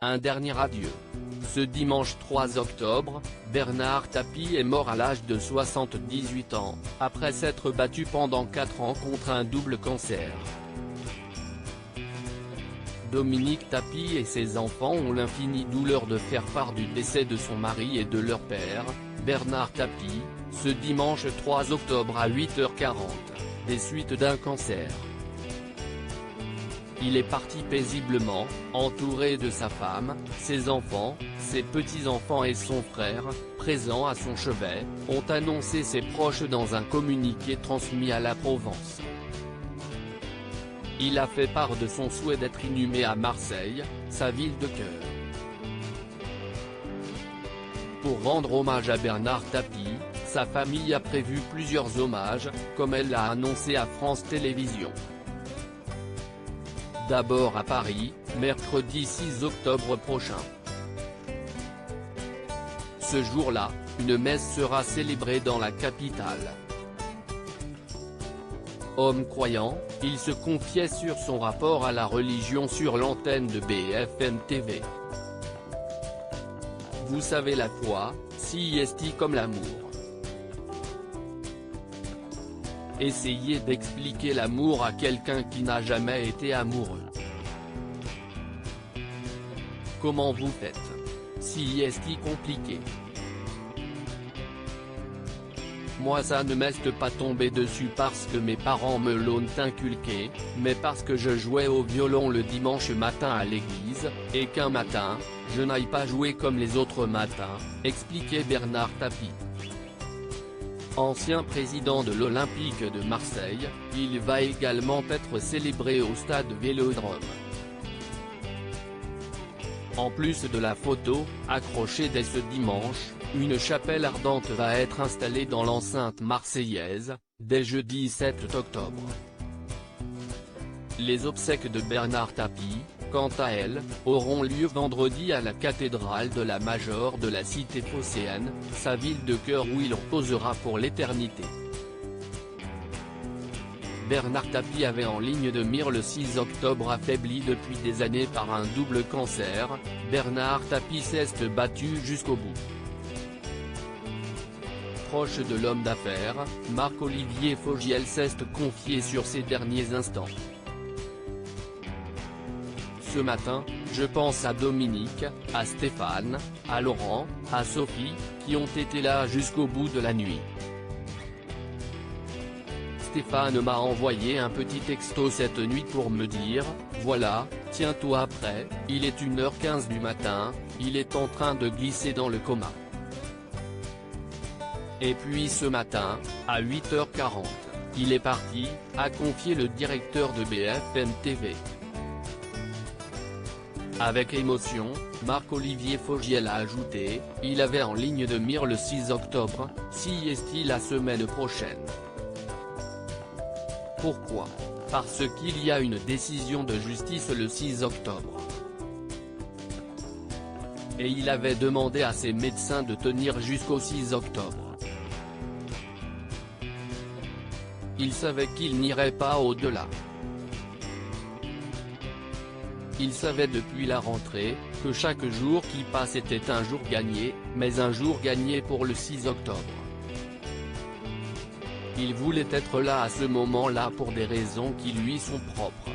Un dernier adieu. Ce dimanche 3 octobre, Bernard Tapie est mort à l'âge de 78 ans, après s'être battu pendant 4 ans contre un double cancer. Dominique Tapie et ses enfants ont l'infinie douleur de faire part du décès de son mari et de leur père, Bernard Tapie, ce dimanche 3 octobre à 8h40, des suites d'un cancer. Il est parti paisiblement, entouré de sa femme, ses enfants, ses petits-enfants et son frère, présents à son chevet, ont annoncé ses proches dans un communiqué transmis à la Provence. Il a fait part de son souhait d'être inhumé à Marseille, sa ville de cœur. Pour rendre hommage à Bernard Tapie, sa famille a prévu plusieurs hommages, comme elle l'a annoncé à France Télévisions. D'abord à Paris, mercredi 6 octobre prochain. Ce jour-là, une messe sera célébrée dans la capitale. Homme croyant, il se confiait sur son rapport à la religion sur l'antenne de BFM TV. Vous savez, la foi, si est comme l'amour. Essayez d'expliquer l'amour à quelqu'un qui n'a jamais été amoureux. Comment vous faites? Si est compliqué. Moi ça ne m'est pas tombé dessus parce que mes parents me l'ont inculqué, mais parce que je jouais au violon le dimanche matin à l'église, et qu'un matin, je n'aille pas jouer comme les autres matins, expliquait Bernard Tapie. Ancien président de l'Olympique de Marseille, il va également être célébré au stade Vélodrome. En plus de la photo, accrochée dès ce dimanche, une chapelle ardente va être installée dans l'enceinte marseillaise, dès jeudi 7 octobre. Les obsèques de Bernard Tapie, quant à elles, auront lieu vendredi à la cathédrale de la Major de la cité phocéenne, sa ville de cœur où il reposera pour l'éternité. Bernard Tapie avait en ligne de mire le 6 octobre. Affaibli depuis des années par un double cancer, Bernard Tapie s'est battu jusqu'au bout. Proche de l'homme d'affaires, Marc-Olivier Fogiel s'est confié sur ses derniers instants. Ce matin, je pense à Dominique, à Stéphane, à Laurent, à Sophie, qui ont été là jusqu'au bout de la nuit. Stéphane m'a envoyé un petit texto cette nuit pour me dire, voilà, tiens-toi prêt, il est 1h15 du matin, il est en train de glisser dans le coma. Et puis ce matin, à 8h40, il est parti, a confié le directeur de BFM TV. Avec émotion, Marc-Olivier Fogiel a ajouté, il avait en ligne de mire le 6 octobre, si est-il la semaine prochaine. Pourquoi? Parce qu'il y a une décision de justice le 6 octobre. Et il avait demandé à ses médecins de tenir jusqu'au 6 octobre. Il savait qu'il n'irait pas au-delà. Il savait depuis la rentrée, que chaque jour qui passe était un jour gagné, mais un jour gagné pour le 6 octobre. Il voulait être là à ce moment-là pour des raisons qui lui sont propres.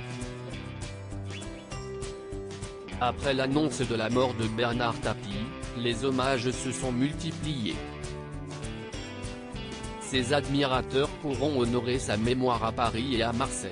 Après l'annonce de la mort de Bernard Tapie, les hommages se sont multipliés. Ses admirateurs pourront honorer sa mémoire à Paris et à Marseille.